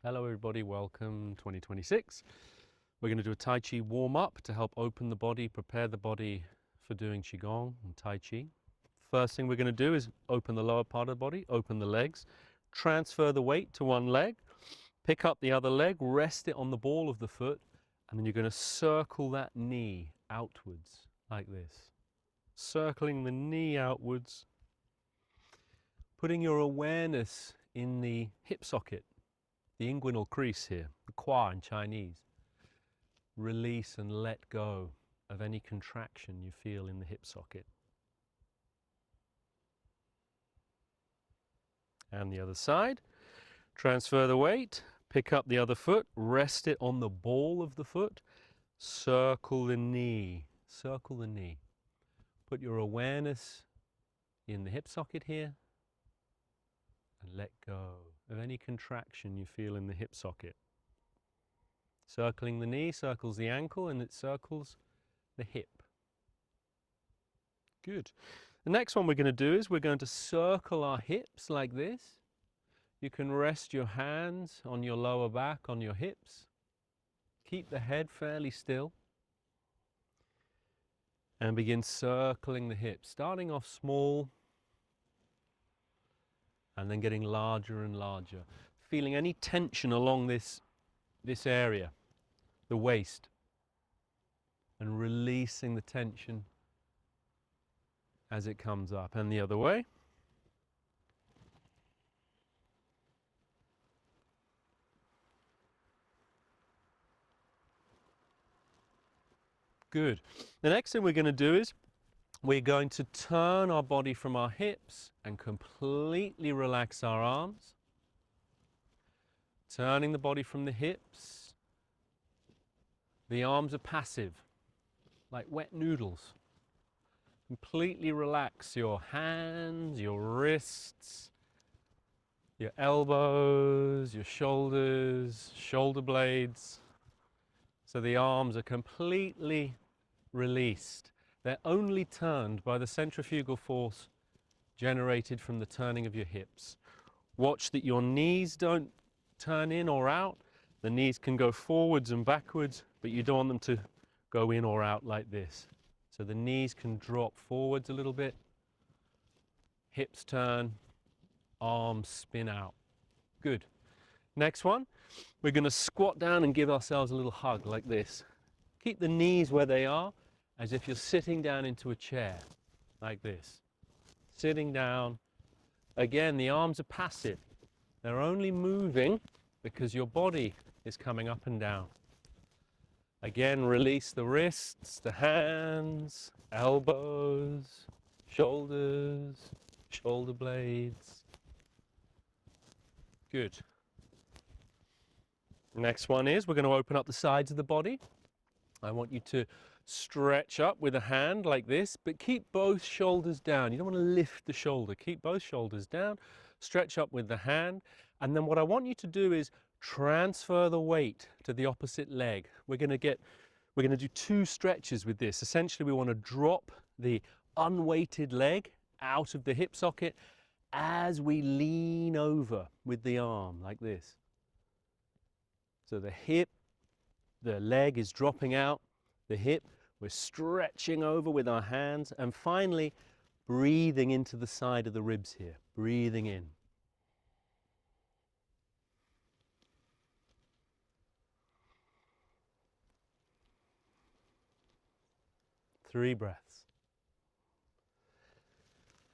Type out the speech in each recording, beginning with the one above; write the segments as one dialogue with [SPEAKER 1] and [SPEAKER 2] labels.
[SPEAKER 1] Hello everybody, welcome 2026. We're going to do a Tai Chi warm-up to help open the body, prepare the body for doing Qigong and Tai Chi. First thing we're going to do is open the lower part of the body, open the legs, transfer the weight to one leg, pick up the other leg, rest it on the ball of the foot, and then you're going to circle that knee outwards like this. Circling the knee outwards, putting your awareness in the hip socket, the inguinal crease here, the qua in Chinese. Release and let go of any contraction you feel in the hip socket. And the other side. Transfer the weight, pick up the other foot, rest it on the ball of the foot, circle the knee, circle the knee. Put your awareness in the hip socket here and let go of any contraction you feel in the hip socket. Circling the knee circles the ankle and it circles the hip. Good. The next one we're going to do is we're going to circle our hips like this. You can rest your hands on your lower back, on your hips. Keep the head fairly still. And begin circling the hips, starting off small and then getting larger and larger. Feeling any tension along this area, the waist, and releasing the tension as it comes up. And the other way. Good. The next thing we're going to do is we're going to turn our body from our hips and completely relax our arms. Turning the body from the hips. The arms are passive, like wet noodles. Completely relax your hands, your wrists, your elbows, your shoulders, shoulder blades. So the arms are completely released. They're only turned by the centrifugal force generated from the turning of your hips. Watch that your knees don't turn in or out. The knees can go forwards and backwards, but you don't want them to go in or out like this. So the knees can drop forwards a little bit, hips turn, arms spin out. Good. Next one, we're going to squat down and give ourselves a little hug like this. Keep the knees where they are, as if you're sitting down into a chair, like this. Sitting down. Again, the arms are passive. They're only moving because your body is coming up and down. Again, release the wrists, the hands, elbows, shoulders, shoulder blades. Good. Next one is we're going to open up the sides of the body. I want you to stretch up with a hand like this, but keep both shoulders down. You don't want to lift the shoulder. Keep both shoulders down. Stretch up with the hand. And then what I want you to do is transfer the weight to the opposite leg. We're going to do two stretches with this. Essentially, we want to drop the unweighted leg out of the hip socket as we lean over with the arm like this. So the leg is dropping out, the hip, we're stretching over with our hands, and finally breathing into the side of the ribs here, breathing in. Three breaths.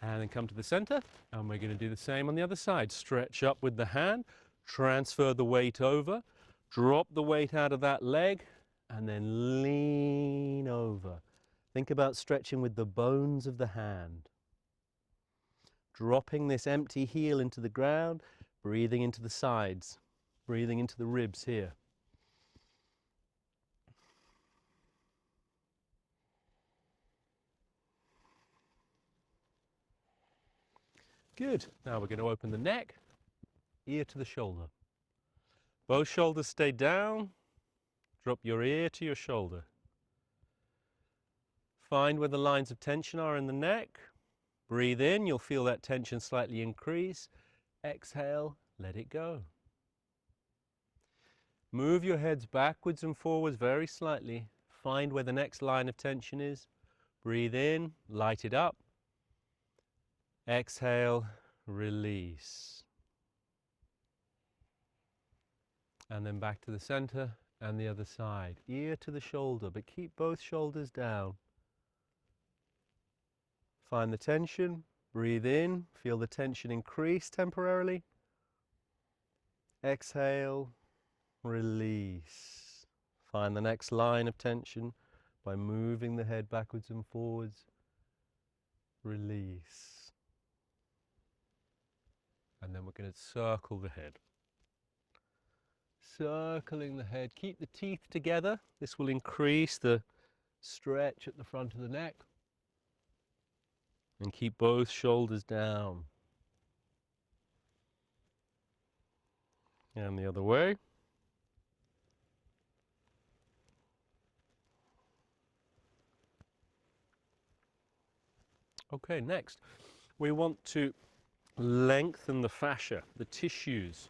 [SPEAKER 1] And then come to the center, and we're going to do the same on the other side. Stretch up with the hand, transfer the weight over, drop the weight out of that leg, and then lean over. Think about stretching with the bones of the hand. Dropping this empty heel into the ground, breathing into the sides, breathing into the ribs here. Good. Now we're going to open the neck, ear to the shoulder. Both shoulders stay down. Drop your ear to your shoulder. Find where the lines of tension are in the neck. Breathe in, you'll feel that tension slightly increase. Exhale, let it go. Move your heads backwards and forwards very slightly. Find where the next line of tension is. Breathe in, light it up. Exhale, release. And then back to the center and the other side. Ear to the shoulder, but keep both shoulders down. Find the tension, breathe in, feel the tension increase temporarily. Exhale, release. Find the next line of tension by moving the head backwards and forwards. Release. And then we're going to circle the head. Circling the head. Keep the teeth together. This will increase the stretch at the front of the neck. And keep both shoulders down. And the other way. Okay, next we want to lengthen the fascia, the tissues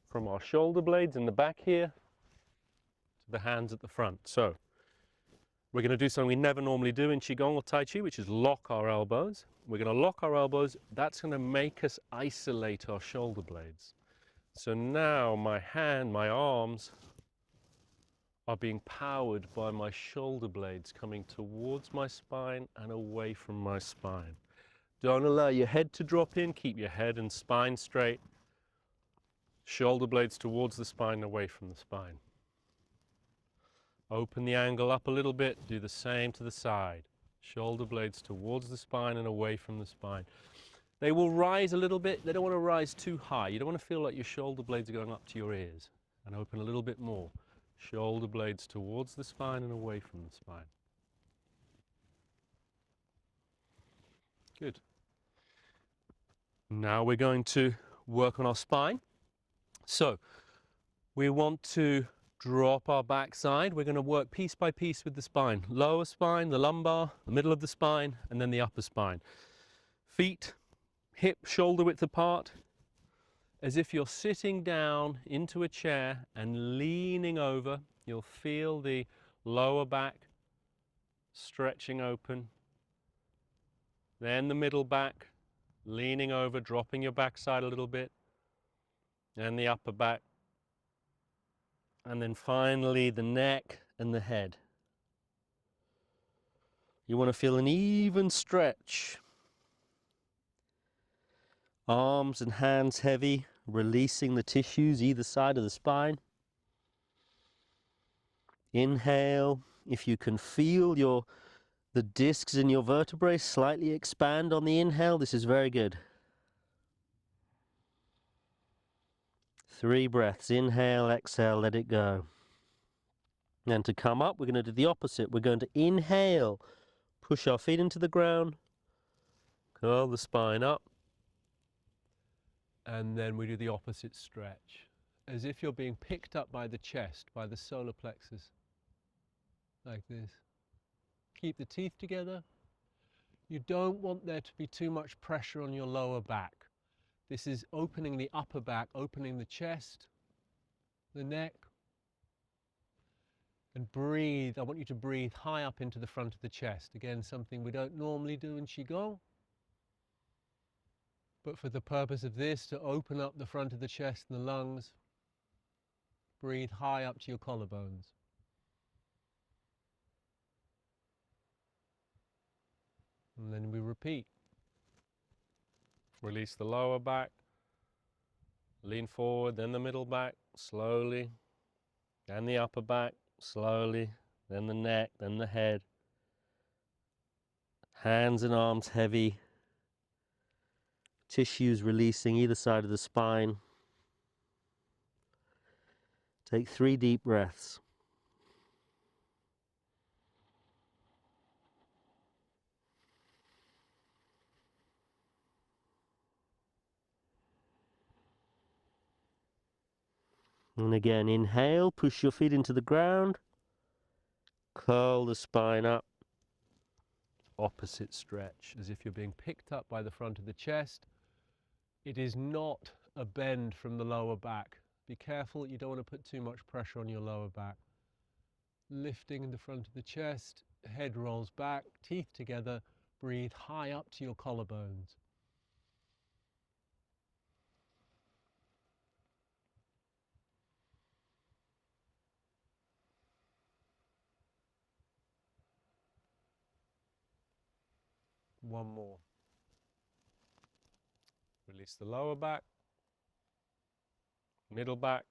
[SPEAKER 1] from our shoulder blades in the back here to the hands at the front. So we're going to do something we never normally do in Qigong or Tai Chi, which is lock our elbows. We're going to lock our elbows. That's going to make us isolate our shoulder blades. So now my hand, my arms are being powered by my shoulder blades coming towards my spine and away from my spine. Don't allow your head to drop in. Keep your head and spine straight. Shoulder blades towards the spine, away from the spine. Open the angle up a little bit. Do the same to the side. Shoulder blades towards the spine and away from the spine. They will rise a little bit. They don't want to rise too high. You don't want to feel like your shoulder blades are going up to your ears. And open a little bit more. Shoulder blades towards the spine and away from the spine. Good. Now we're going to work on our spine. So we want to drop our backside. We're going to work piece by piece with the spine. Lower spine, the lumbar, the middle of the spine, and then the upper spine. Feet, hip, shoulder width apart, as if you're sitting down into a chair and leaning over. You'll feel the lower back stretching open. Then the middle back, leaning over, dropping your backside a little bit. And the upper back. And then finally the neck and the head. You want to feel an even stretch. Arms and hands heavy, releasing the tissues either side of the spine. Inhale. If you can feel the discs in your vertebrae slightly expand on the inhale, this is very good. 3 breaths. Inhale, exhale, let it go. And to come up, we're going to do the opposite. We're going to inhale, push our feet into the ground, curl the spine up, and then we do the opposite stretch, as if you're being picked up by the chest, by the solar plexus, like this. Keep the teeth together. You don't want there to be too much pressure on your lower back. This is opening the upper back, opening the chest, the neck. And breathe. I want you to breathe high up into the front of the chest. Again, something we don't normally do in Qigong. But for the purpose of this, to open up the front of the chest and the lungs, breathe high up to your collarbones. And then we repeat. Release the lower back. Lean forward, then the middle back, slowly. Then the upper back, slowly. Then the neck, then the head. Hands and arms heavy. Tissues releasing either side of the spine. Take 3 deep breaths. And again, inhale, push your feet into the ground. Curl the spine up. Opposite stretch, as if you're being picked up by the front of the chest. It is not a bend from the lower back. Be careful, you don't want to put too much pressure on your lower back. Lifting in the front of the chest, head rolls back, teeth together, breathe high up to your collarbones. One more. Release the lower back, middle back,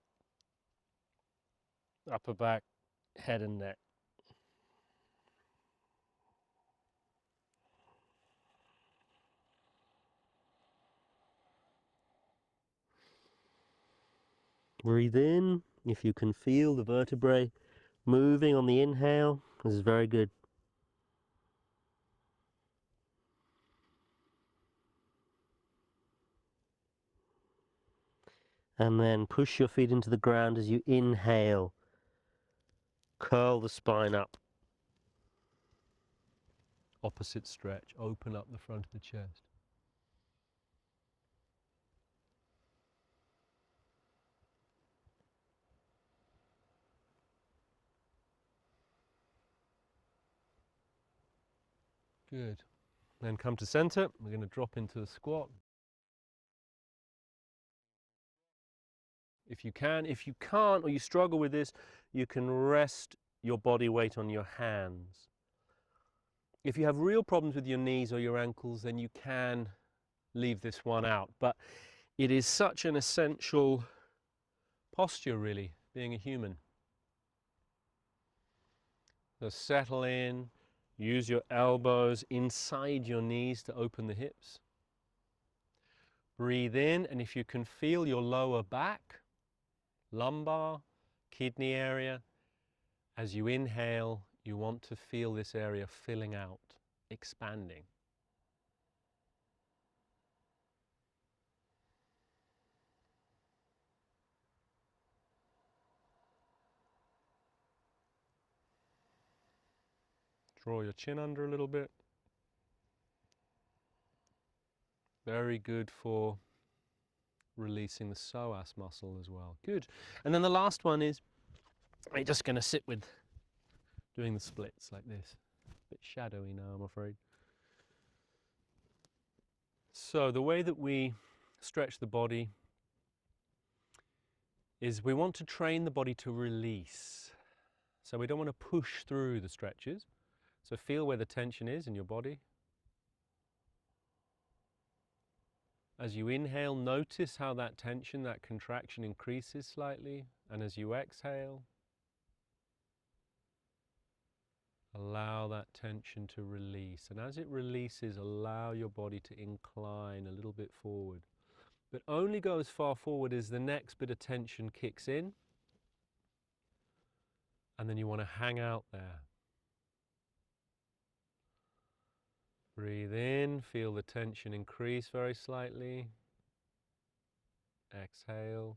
[SPEAKER 1] upper back, head and neck. Breathe in. If you can feel the vertebrae moving on the inhale, this is very good. And then push your feet into the ground as you inhale. Curl the spine up. Opposite stretch, open up the front of the chest. Good. Then come to center. We're going to drop into a squat. If you can. If you can't or you struggle with this, you can rest your body weight on your hands. If you have real problems with your knees or your ankles, then you can leave this one out. But it is such an essential posture, really, being a human. So settle in, use your elbows inside your knees to open the hips. Breathe in, and if you can feel your lower back, lumbar, kidney area, as you inhale, you want to feel this area filling out, expanding. Draw your chin under a little bit. Very good for releasing the psoas muscle as well. Good. And then the last one is, we're just going to sit with doing the splits like this. A bit shadowy now, I'm afraid. So the way that we stretch the body is we want to train the body to release. So we don't want to push through the stretches. So feel where the tension is in your body. As you inhale, notice how that tension, that contraction increases slightly. And as you exhale, allow that tension to release. And as it releases, allow your body to incline a little bit forward. But only go as far forward as the next bit of tension kicks in. And then you want to hang out there. Breathe in, feel the tension increase very slightly. Exhale,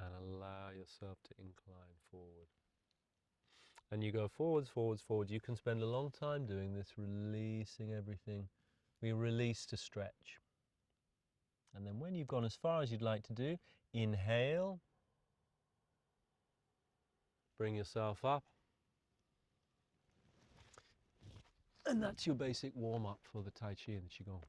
[SPEAKER 1] and allow yourself to incline forward. And you go forwards, forwards, forwards. You can spend a long time doing this, releasing everything. We release to stretch. And then when you've gone as far as you'd like to do, inhale. Bring yourself up. And that's your basic warm-up for the Tai Chi and the Qigong.